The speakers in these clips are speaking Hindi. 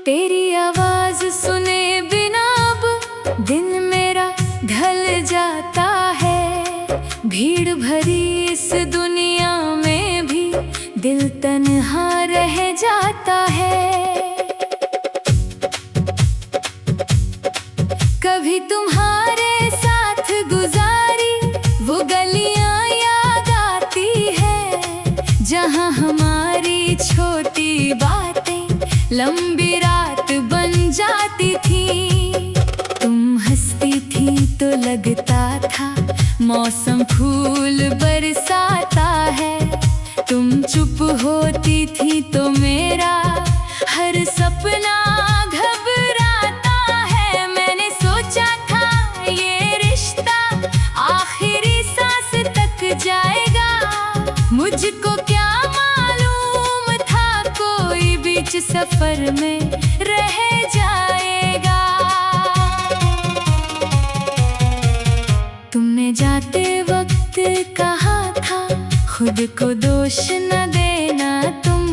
तेरी आवाज सुने बिना अब दिन मेरा ढल जाता है। भीड़ भरी इस दुनिया में भी दिल तन्हा रह जाता है। कभी तुम्हारे साथ गुजारी वो गलियां याद आती है, जहां हमारी छोटी बातें लंबी रात बन जाती थी। तुम हंसती थी तो लगता था मौसम फूल बरसाता है। तुम चुप होती थी तो मेरा हर सपना घबराता है। मैंने सोचा था ये रिश्ता आखिरी सांस तक जाएगा, मुझको क्या मालूम था कोई बीच सफर में रह जाएगा। तुमने जाते वक्त कहा था खुद को दोष न देना तुम।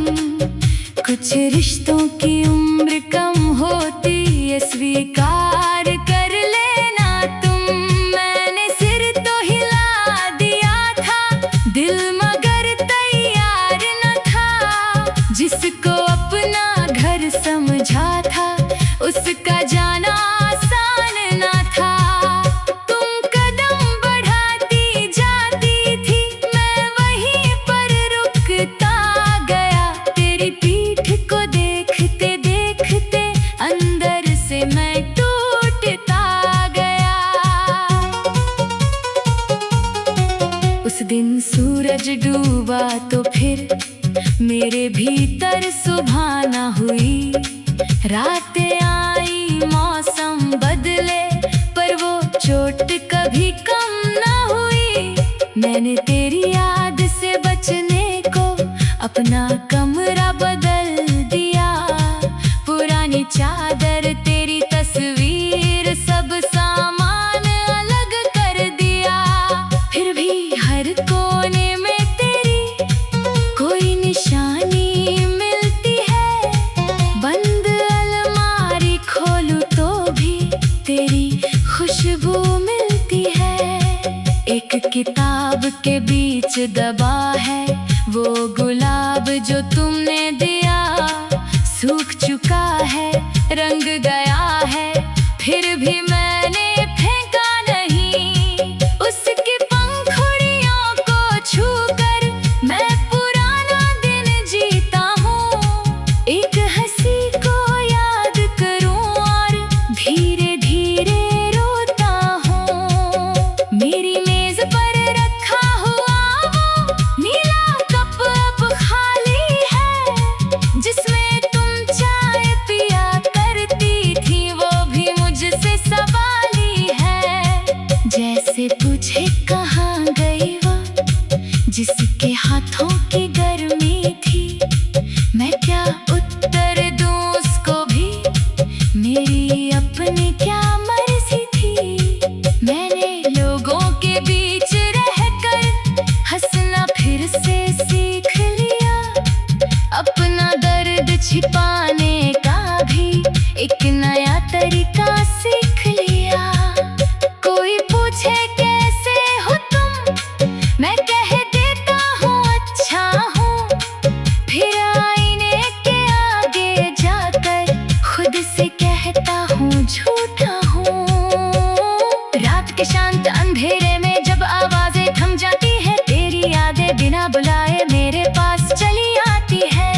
कुछ रिश्तों की उम्र कम होती है, स्वीकार कर लेना तुम। मैंने सिर तो हिला दिया था, दिल मगर तैयार न था। जिसको अपना घर समझा था उसका जाना आसान न था। तुम कदम बढ़ाती जाती थी, मैं वहीं पर रुकता गया। तेरी पीठ को देखते देखते अंदर से मैं टूटता गया। उस दिन सूरज डूबा तो फिर मेरे भीतर सुबह न हुई। रातें आई मौसम बदले पर वो चोट कभी कम न हुई। मैंने तेरी याद से बचने को अपना कमरा बदल दिया। पुरानी चादर तेरी तस्वीर सब सामान अलग कर दिया। फिर भी हर कोने में तेरी कोई निशानी मिलती है। बंद अलमारी खोलूं तो भी तेरी खुशबू मिलती है। एक किताब के बीच दबा है वो गुलाब जो तुमने दिया। सूख चुका है, रंग गया है, फिर भी मैंने फेंका नहीं। उसकी पंखुड़ियों को छूकर मैं पुराना दिन जीता हूँ। एक हंसी को याद करूँ और धीरे धीरे रोता हूँ। मेरी मेज पर रखा हुआ वो नीला कप अब खाली है, जिसमें तुम चाय पिया करती थी वो भी मुझसे सवाली है। जैसे तुझे कहाँ गई वो जिसके हाथों की गर्मी थी, मैं क्या उत्तर दूं उसको भी, मेरी अपनी क्या मर्जी थी। मैंने लोगों के बीच रहकर हंसना फिर से सीख लिया। अपना दर्द छिपाने का भी एक नया तरीका सीख लिया। कोई पूछे कैसे हो तुम, मैं कह देता हूँ अच्छा हूँ। फिर आईने के आगे जाकर खुद से कहता हूँ झूठा हूँ। रात के शांत अंधेरे में जब आवाजें थम जाती है, तेरी यादें बिना बुलाए मेरे पास चली आती है।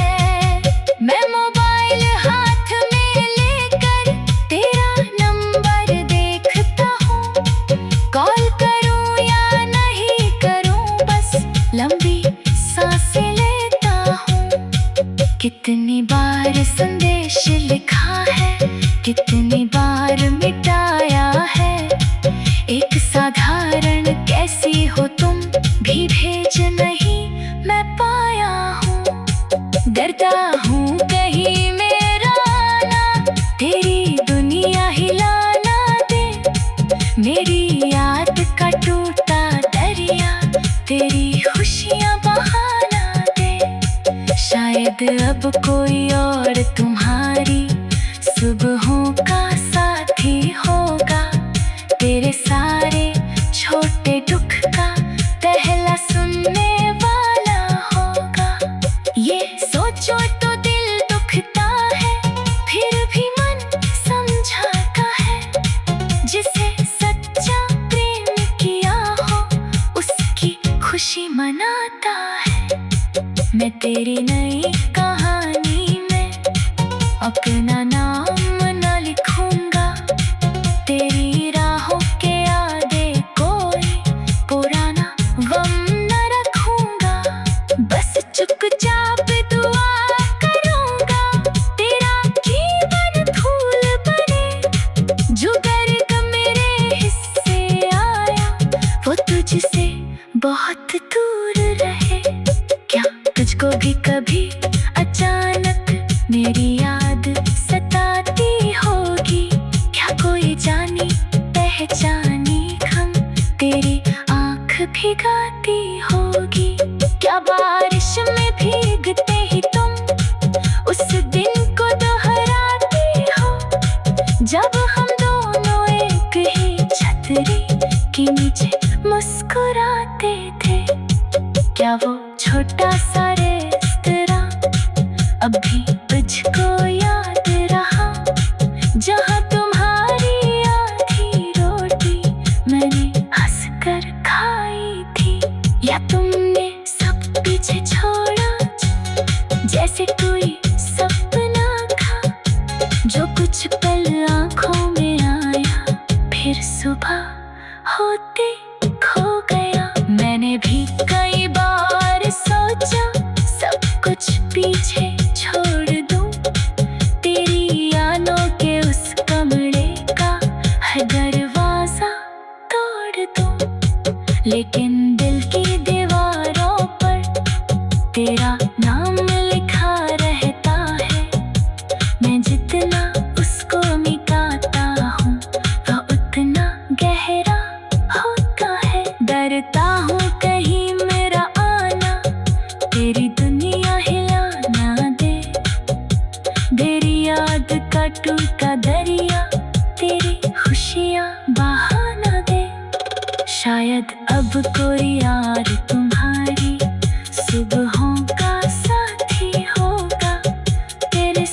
मैं मोबाइल हाथ में लेकर तेरा नंबर देखता हूँ। कॉल करूँ या नहीं करूँ, बस लंबी सांसें लेता हूँ। कितनी बार संदेश लिखा है, कितनी बार मिटाया है। एक साधारण कैसी हो तुम भी भेज नहीं मैं पाया हूँ। डरता हूँ कहीं मेरा आना तेरी दुनिया हिला ना दे। मेरी याद का टूटा दरिया तेरी खुशियाँ बहाना दे। शायद अब कोई और तुम्हारी तेरी नई कहानी में अपना नाम न लिखूंगा, तेरी राहों के आगे कोई पुराना गम न रखूंगा। बस चुपचाप दुआ करूंगा, तेरा जीवन फूल बने। जो दर्द मेरे हिस्से आया वो तुझसे बहुत दूर रहे। क्या तुझको भी कभी अचानक मेरी याद सताती होगी? क्या कोई जानी पहचानी गम तेरी आँख भिगाती होगी? क्या बारिश में भीगते ही तुम उस दिन को दोहराती हो, जब हम दोनों एक ही छतरी के नीचे मुस्कुराते थे? क्या वो छोटा सा रेस्तरां अब भी तुझको याद रहा, जहाँ तुम्हारी आधी रोटी मैंने हंसकर खाई थी? या तुमने सब पीछे छोड़ा जैसे कोई सपना था, जो कुछ पल आँखों में आया फिर सुबह होते खो गया? मैंने भी कई बार सोचा सब कुछ पीछे छोड़ दूं, तेरी यादों के उस कमरे का हर दरवाजा तोड़ दूं। लेकिन दिल की दीवारों पर तेरा नाम लिखा रहता है। मैं जितना उसको मिटाता हूँ वो उतना गहरा होता है। डरता हूँ कहीं मेरा आना तेरी दुनिया हिला ना दे, तेरी याद का टूटा दरिया तेरी खुशियाँ बहा ना दे। शायद अब कोई यार तुम्हारी सुबहों का साथी होगा तेरे।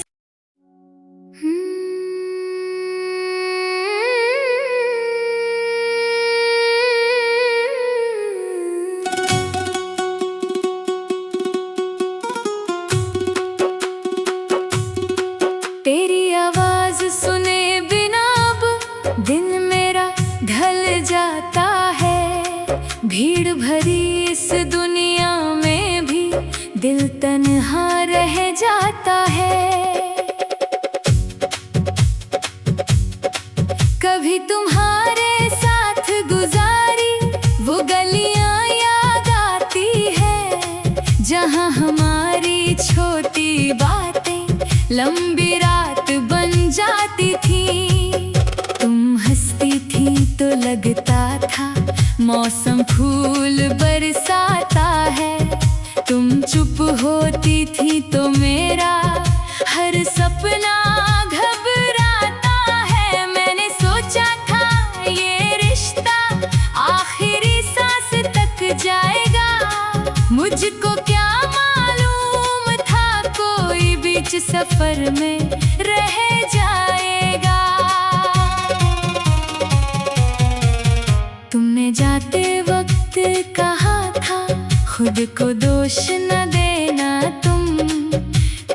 तेरी आवाज सुने बिना अब दिन मेरा ढल जाता है। भीड़ भरी इस दुनिया में भी दिल तन्हा रह जाता है। कभी तुम्हारे साथ गुजारी वो गलियां याद आती है, जहां हमारी छोटी बातें लंबी रात बन जाती थी। तुम हंसती थी तो लगता था मौसम फूल बरसाता है, तुम चुप होती थी तो मेरा हर सपना घबराता है। मैंने सोचा था ये रिश्ता आखिरी सांस तक जाएगा, मुझको क्या मालूम था कोई बीच सफर में रह जाएगा। तुमने जाते वक्त कहा था खुद को दोष न देना तुम,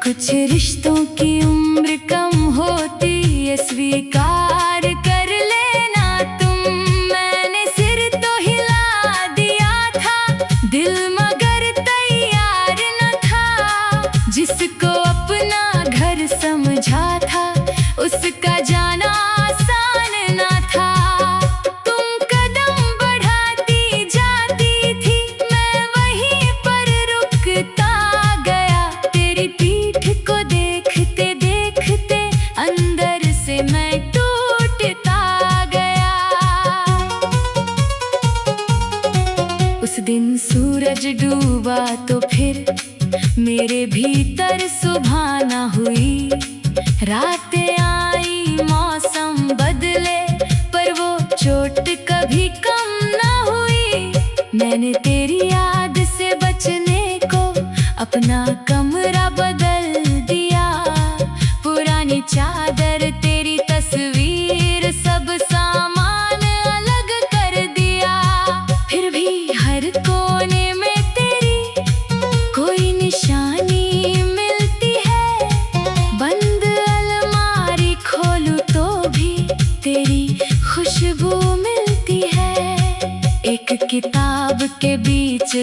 कुछ रिश्तों की उम्र कम होती ये स्वीकार कर लेना तुम। मैंने सिर तो हिला दिया था, दिल मगर तैयार न था। जिसको अपना घर समझा था उसका जाना आसान न था। तुम कदम बढ़ाती जाती थी, मैं वहीं पर रुकता गया। तेरी पीठ को देखते देखते अंदर से मैं टूटता गया। उस दिन सूरज डूबा तो फिर मेरे भीतर सुबह न हुई। रातें आई मौसम बदले पर वो चोट कभी कम न हुई। मैंने तेरी याद से बचने को अपना कमरा बदल दिया। पुरानी चादर तेरी तस्वीर सब सामान अलग कर दिया। फिर भी हर कोने में तेरी कोई निशान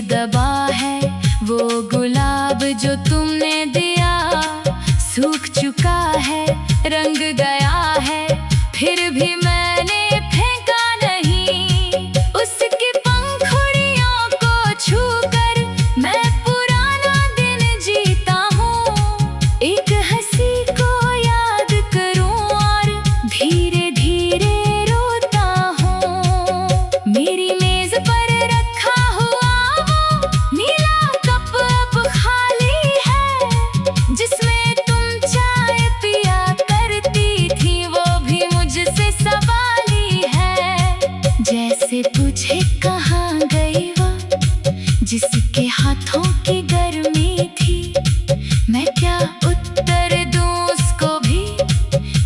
दबा है। वो गुलाब जो तुमने दिया सूख चुका है, रंग गया है, फिर भी मैंने फेंका नहीं। उसकी पंखुड़ियों को छूकर मैं पुराना दिन जीता हूँ। एक हंसी को याद करूँ और धीरे धीरे रोता हूँ। मेरी मेज पर रखा हुआ वो नीला कप अब खाली है, जिसमें तुम चाय पिया करती थी, वो भी मुझसे सवाली है। जैसे तुझे कहाँ गई वो जिसके हाथों की गर्मी थी, मैं क्या उत्तर दूँ उसको भी,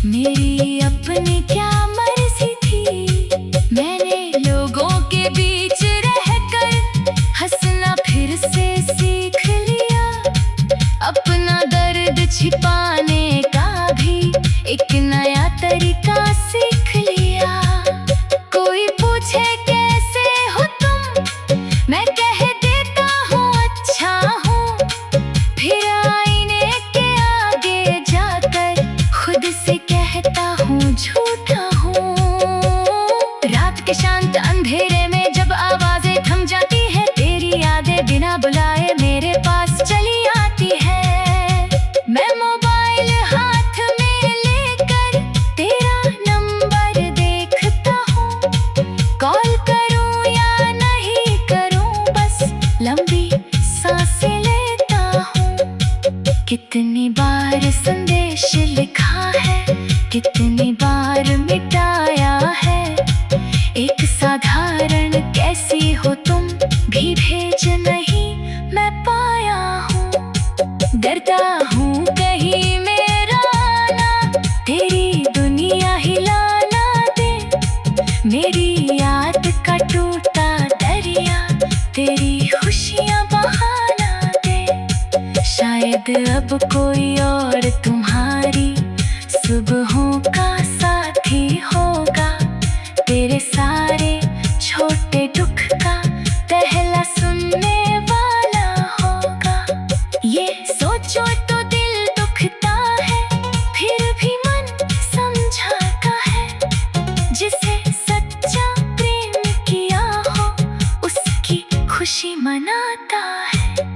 मेरी अपनी क्या मर्जी थी। मैंने लोगों के बीच रहकर हंसना फिर से सीख लिया, अपना दर्द छिपाने का भी एक नया तरीका सीख लिया। कोई पूछे कैसे हो तुम, मैं कह देता हूँ अच्छा हूँ, फिर आईने के आगे जाकर खुद से कहता हूँ झूठा हूँ। रात के शांत अंधेरे में जब आवाजें थम जाती है, तेरी यादें बिना बुलाए मेरे पास चली आती है। मैं मोबाइल हाथ में लेकर तेरा नंबर देखता हूँ, कॉल करूँ या नहीं करूँ, बस लंबी सांसें लेता हूँ। कितनी बार संदेश लिखा है, कितनी बार मिटाया है, एक साधारण कैसी हो तुम भी भेज नहीं मैं पाया हूँ। डरता हूँ कहीं मेरा आना तेरी दुनिया हिला ना दे, मेरी याद का टूटा दरिया तेरी खुशियाँ बहा ना दे। शायद अब कोई और तुम्हारी सुबहों का साथी होगा, तेरे सारे छोटे दुख का पहला सुनने वाला होगा। ये सोचो तो दिल दुखता है, फिर भी मन समझाता है। जिसे सच्चा प्रेम किया हो उसकी खुशी मनाता है।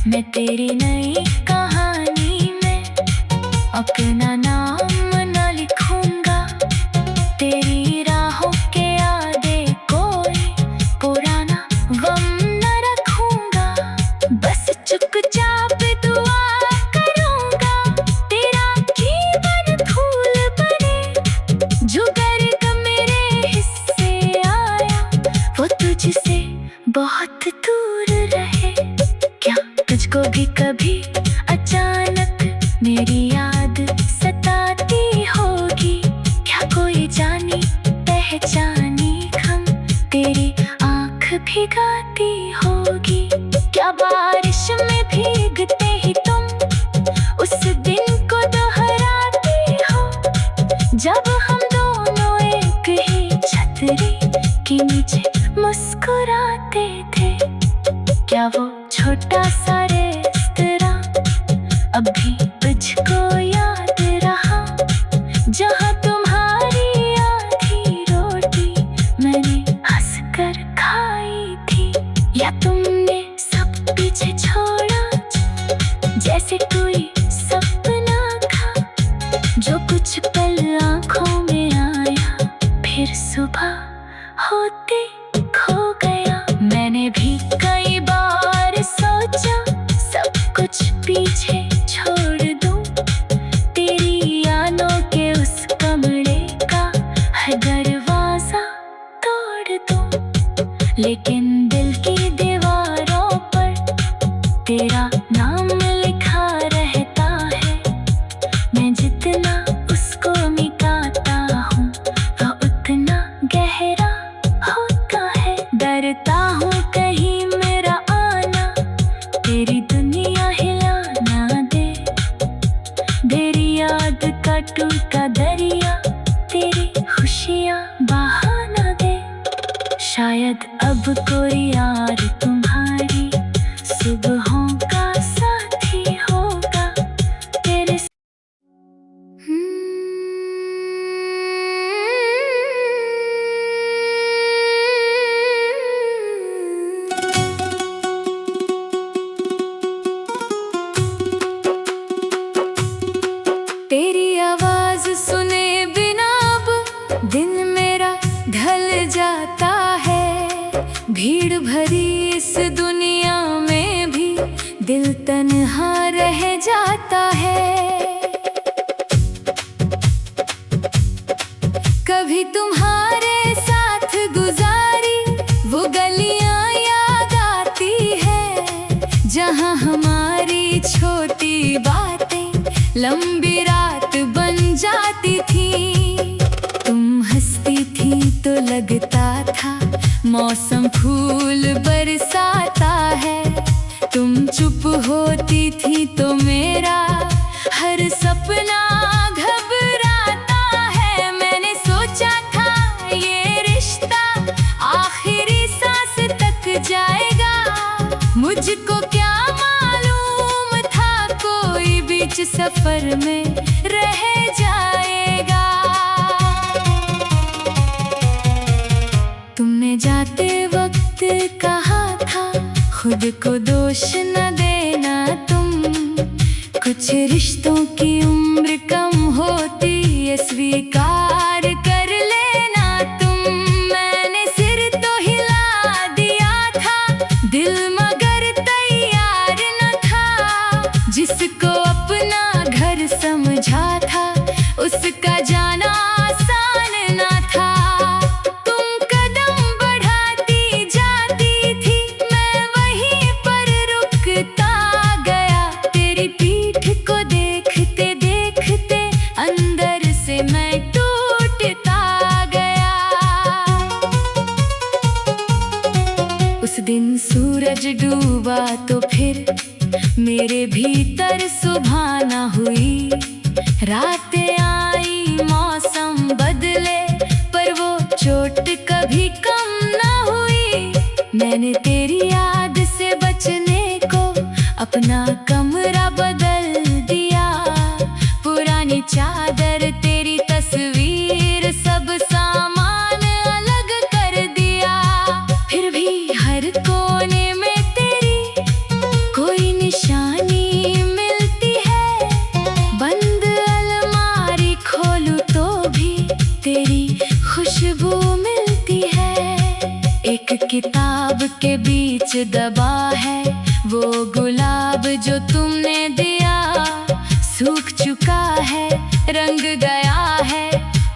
मैं तेरी नई कहानी में अपना नाम न लिखूंगा, तेरी राहों के आगे कोई पुराना गम न रखूंगा। बस चुपचाप दुआ करूंगा तेरा जीवन फूल बने। जो गर्द मेरे हिस्से आया वो तुझसे बहुत दूर रहे। क्या तुझको भी कभी अचानक मेरी याद सताती होगी? क्या कोई जानी पहचानी गम तेरी आँख भिगाती होगी? क्या बारिश में भीगते ही तुम उस दिन को दोहराती हो, जब हम दोनों एक ही छतरी के नीचे मुस्कुराते थे? क्या वो छोटा सा रेस्तरां अब भी तुझको याद रहा, जहाँ तुम्हारी आधी रोटी मैंने हंसकर खाई थी? या तुमने सब पीछे छोड़ा जैसे कोई सपना था, जो कुछ पल आँखों में आया फिर सुबह होते खो गया? मैंने भी कई बार सोचा सब कुछ पीछे छोड़ दूं, तेरी यादों के उस कमरे का हर दरवाजा तोड़ दूं। लेकिन दिल की दीवारों पर तेरा नाम लिखा रहता है। मैं जितना उसको मिटाता हूँ वह उतना गहरा होता है। डरता हूँ कहीं मेरा आना तेरी दुनिया हिला ना दे, तेरी याद का टूटा दरिया तेरी खुशियाँ बहा ना दे। शायद अब कोई यार तुम्हारी तेरी आवाज सुने बिना अब दिन मेरा ढल जाता है। भीड़ भरी इस दुनिया में भी दिल तन्हा रह जाता है। कभी तुम्हारे साथ गुजारी वो गलियां याद आती है, जहां हमारी छोटी बातें लंबी रात बन जाती थी। तुम हंसती थी तो लगता था मौसम फूल बरसाता है। तुम चुप होती थी तो मेरा हर सपना घबराता है। मैंने सोचा था ये रिश्ता आखिरी सांस तक जाएगा, मुझको क्या मालूम था कोई बीच सफर में रह जाएगा। तुमने जाते वक्त कहा था खुद को दोष न देना तुम, कुछ रिश्तों की उम्र कम होती है स्वीकार कर लेना तुम। मैंने सिर तो हिला दिया था, दिल मगर तैयार न था। जिसको अपना घर समझा था उसका जाना आसान न था। तुम कदम बढ़ाती जाती थी, मैं वहीं पर रुकता गया। तेरी पीठ को देखते देखते अंदर से मैं टूटता गया। उस दिन सूरज डूबा तो फिर मेरे भीतर सुभाना हुई। रातें आई मौसम बदले पर वो चोट कभी कम न हुई। मैंने तेरी याद से बचने को अपना कमरा बदल दिया। पुरानी चादर तेरी तस्वीर सब सामान अलग कर दिया। फिर भी हर कोने में तेरी कोई निशानी मिलती है। बंद अलमारी खोलूं तो भी तेरी खुशबू मिलती है। एक किताब के बीच दबा है वो गुलाब जो तुमने दिया। सूख चुका है, रंग गया है,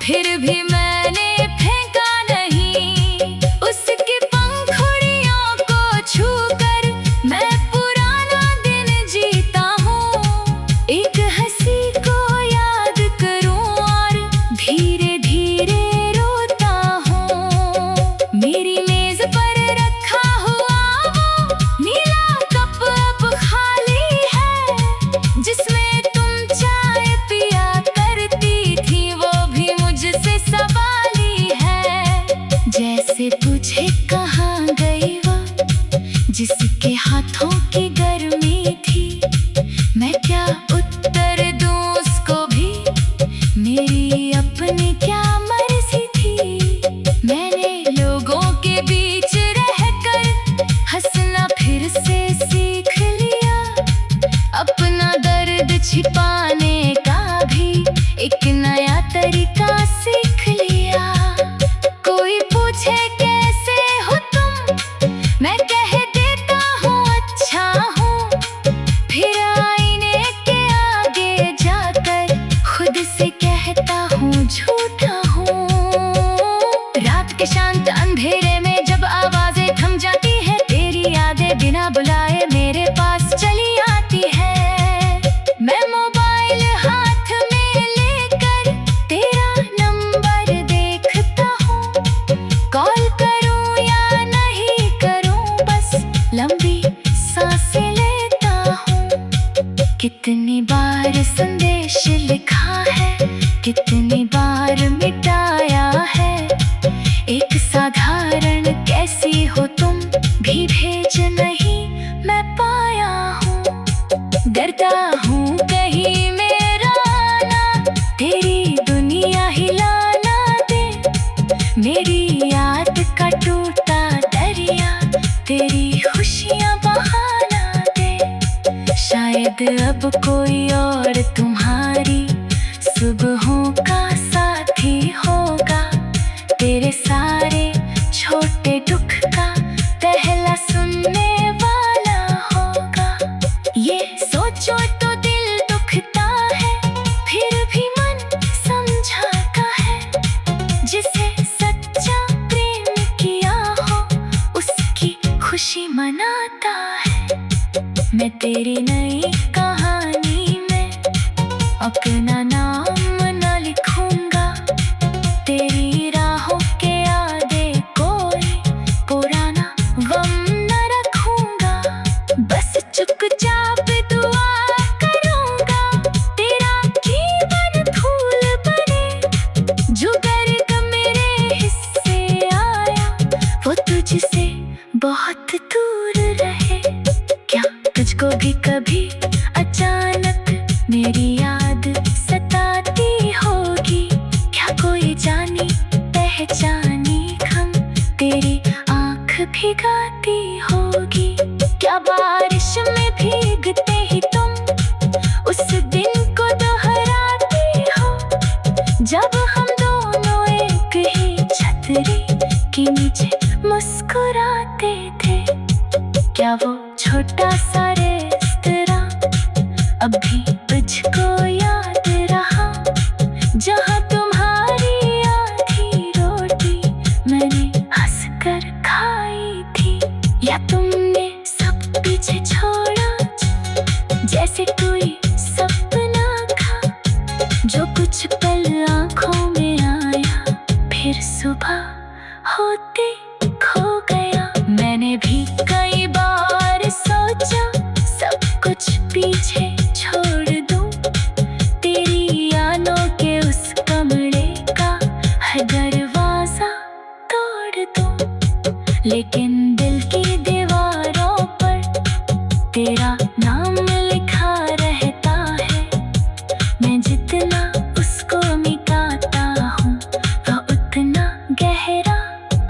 फिर भी मैंने फेंका नहीं। उसकी पंखुड़ियों को छूकर मैं पुराना दिन जीता हूँ। एक हंसी को याद करूँ और धीरे धीरे रोता हूँ। मेरी मेज पर रखा हुआ वो नीला कप अब खाली है, जिसमें तुम चाय पिया करती थी वो भी मुझसे सवाली है। जैसे पूछे कहाँ गई वो जिसके हाथों की गर्मी थी, मैं क्या उत्तर दूं उसको भी, मेरी अपनी क्या मर्जी थी। मैंने लोगों के बीच रहकर हंसना फिर से सीख लिया। अपना दर्द छिपाने का भी एक नया तरीका सीख लिया। कोई पूछे कैसे हो तुम, मैं कह देता हूँ अच्छा हूँ। फिर आईने के आगे जाकर खुद से कहता हूँ झूठा हूँ। रात के शांत अंधेरे में जब आवाजें थम जाती है, तेरी यादें बिना बुलाए मेरे पास चली आती है। मैं मोबाइल हाथ में लेकर तेरा नंबर देखता हूँ। कॉल करूँ या नहीं करूँ, बस लंबी सांसें लेता हूँ। कितनी बार संदेश लिखा है, कितनी बार मिटाया है। एक साधारण कैसी हो तुम भी भेज नहीं मैं पाया हूँ। डरता हूँ कहीं मेरा आना तेरी दुनिया हिलाना दे। मेरी याद का टूटा दरिया तेरी खुशियाँ बहाना दे। शायद अब कोई और तुम्हारी तेरी नई कहानी में अपना नाम न लिखूंगा, तेरी राहों के आगे कोई पुराना गम न रखूंगा। बस चुपचाप दुआ करूंगा, तेरा जीवन फूल बने। जो गर्द मेरे हिस्से आया वो तुझसे बहुत दूर रहे। क्या तुझको भी कभी अचानक मेरी याद सताती होगी? क्या कोई जानी पहचानी गम तेरी आँख भिगाती होगी? क्या बारिश में भीगते ही तुम उस दिन को दोहराती हो, जब हम दोनों एक ही छतरी के नीचे मुस्कुराते थे? क्या वो छोटा सा रेस्तरां अब भी तुझको याद रहा, जहाँ तुम्हारी आधी रोटी मैंने हंस कर खाई थी? या तुमने सब पीछे छोड़ा जैसे कोई सपना था, जो कुछ पल आँखों में आया फिर सुबह होते खो गया? मैंने भी कई बार सोचा सब कुछ पीछे छोड़ दूं, तेरी यादों के उस कमरे का हर दरवाजा तोड़ दूं। लेकिन दिल की दीवारों पर तेरा नाम लिखा रहता है। मैं जितना उसको मिटाता हूँ वो उतना गहरा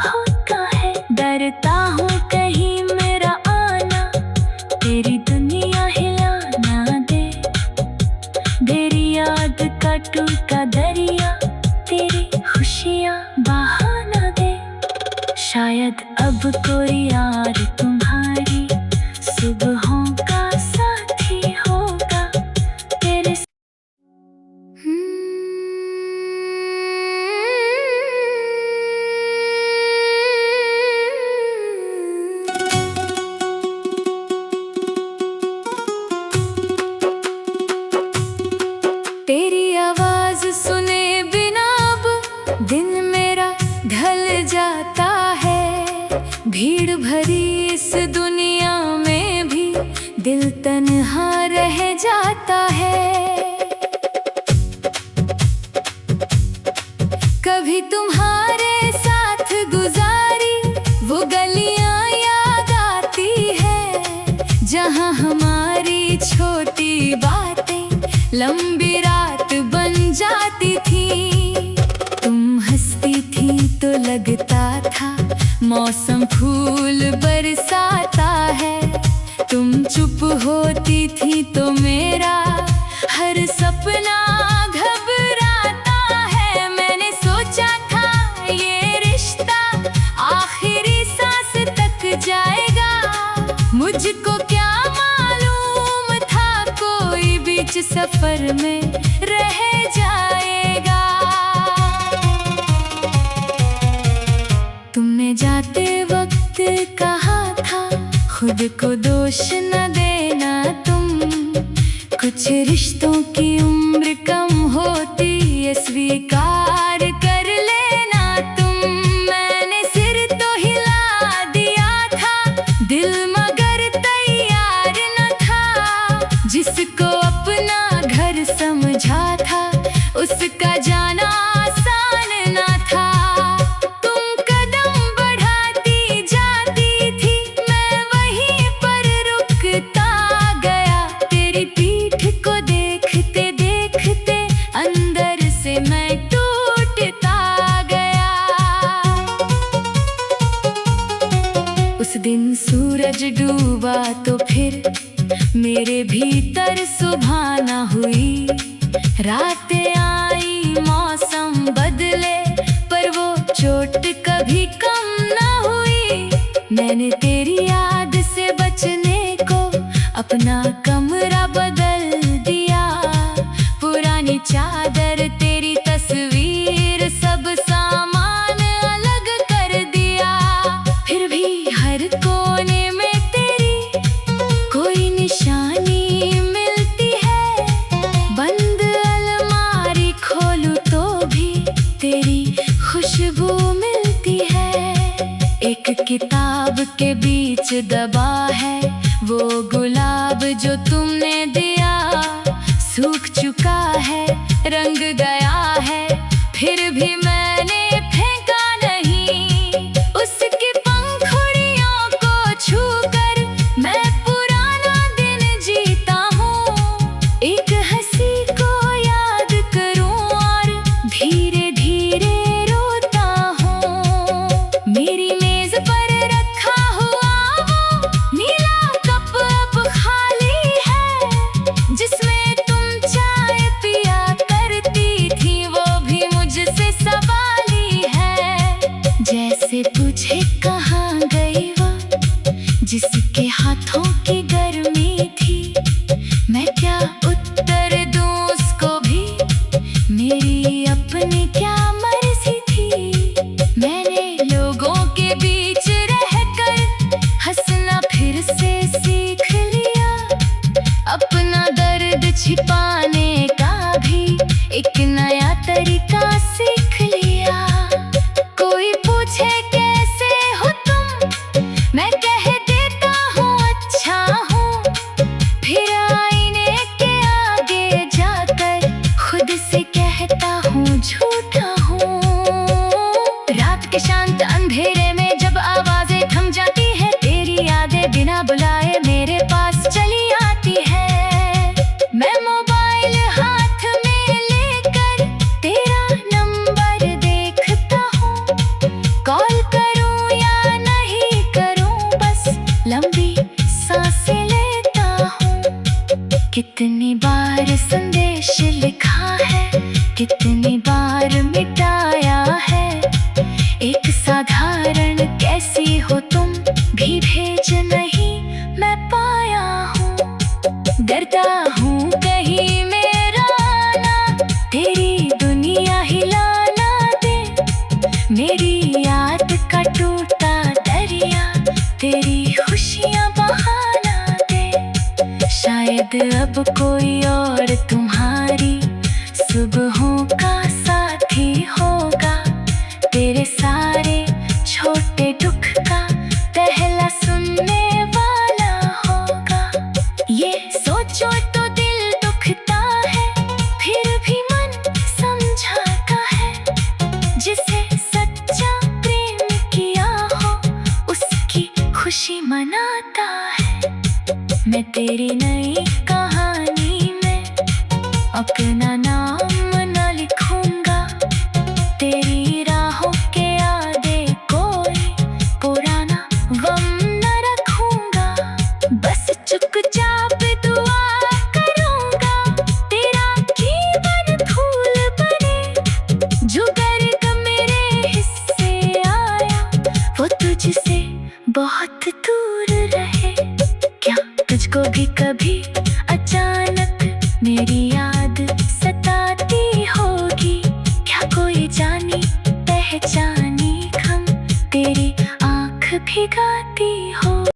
होता है। डरता हूँ कहीं मेरा आना तेरी दुनिया हिला ना दे, तेरी याद का टूटा दरिया तेरी खुशियाँ बहा ना दे। शायद अब कोई यार तुम्हारी सुबहों का साथी होगा तेरे। तेरी आवाज सुने बिना अब दिन मेरा ढल जाता है। भीड़ भरी इस दुनिया में भी दिल तन्हा रह जाता है। कभी तुम्हारे साथ गुजारी वो गलियां याद आती है, जहां हमारी छोटी बातें लंबी रात बन जाती थी। तुम हंसती थी तो लगता था मौसम फूल बरसाता है, तुम चुप होती थी तो मेरा हर सपना घबराता है। मैंने सोचा था ये रिश्ता आखिरी सांस तक जाएगा, मुझको क्या मालूम था कोई बीच सफर में रह जाएगा। तुमने जाते वक्त कहा था खुद को दोष न देना तुम, कुछ रिश्तों की उम्र कम होती ये स्वीकार कर लेना तुम। मैंने सिर तो हिला दिया था, दिल मगर तैयार न था। जिसको अपना घर समझा था उसका जाना आसान न था। तुम कदम बढ़ाती जाती थी, मैं वहीं पर रुकता गया। तेरी पीठ को देखते देखते अंदर से मैं टूटता गया। उस दिन सूरज डूबा तो फिर मेरे भीतर सुबह न हुई। रातें आई मौसम बदले पर वो चोट कभी कम न हुई। मैंने तेरी याद से बचने को अपना कमरा बदल दिया। पुरानी चादर तेरी तस्वीर सब सामान अलग कर दिया। फिर भी हर कोने में तेरी कोई निशान खुशबू मिलती है। एक किताब के बीच दबा है वो गुलाब जो तुमने दिया, सूख चुका है, रंग गया है, फिर भी मैंने फेंका नहीं। उसकी पंखुड़ियों को छूकर मैं पुराना दिन जीता हूँ। एक हंसी को याद करूँ और धीरे धीरे रोता हूँ। मेरी मेज पर रखा हुआ वो नीला कप अब खाली है, जिसमें तुम चाय पिया करती थी, वो भी मुझसे सवाली है। जैसे तुझे कहाँ गई वो जिसके हाथों की गर्मी थी, मैं क्या उत्तर दूँ उसको भी, मेरी अपनी क्या मर्जी थी। मैंने लोगों के बीच रहकर हंसना फिर से सीख लिया, अपना दर्द छिपाने का भी एक नया तरीका सीख लिया। कोई पूछे कैसे हो तुम, मैं कह देता हूँ अच्छा हूँ, फिर आईने के आगे जाकर खुद से कहता हूँ झूठा हूँ। रात के शांत अंधेरे में जब आवाजें थम जाती है, तेरी यादें बिना बुलाए मेरे पास चली आती है। मैं मोबाइल हाथ में लेकर तेरा नंबर देखता हूँ, कॉल करूँ या नहीं करूँ, बस लंबी सांसें लेता हूँ। कितनी बार संदेश लिखा है, कितनी बार मिटाया है, एक साधारण कैसी हो तुम भी भेज नहीं मैं पाया हूँ। डरता हूँ कहीं मेरा आना तेरी दुनिया हिला ना दे, मेरी याद का टूटा दरिया तेरी खुशियाँ बहा ना दे। शायद अब कोई और तुम्हारी सुबहों का साथी होगा, तेरे सारे छोटे दुख का पहला सुनने वाला होगा। ये सोचो तो दिल दुखता है, फिर भी मन समझाता है। जिसे सच्चा प्रेम किया हो उसकी खुशी मनाता है। मैं तेरी नई कहानी में अपना नाम न लिखूंगा, तेरी राहों के आगे कोई पुराना गम न रखूंगा। बस चुपचाप दुआ करूंगा तेरा जीवन फूल बने, जो गर्ग मेरे हिस्से आया वो तुझसे बहुत दूर रहे। क्या तुझको भी कभी अचानक मेरी याद सताती होगी, क्या कोई जानी पहचानी गम तेरी आँख भिगाती हो।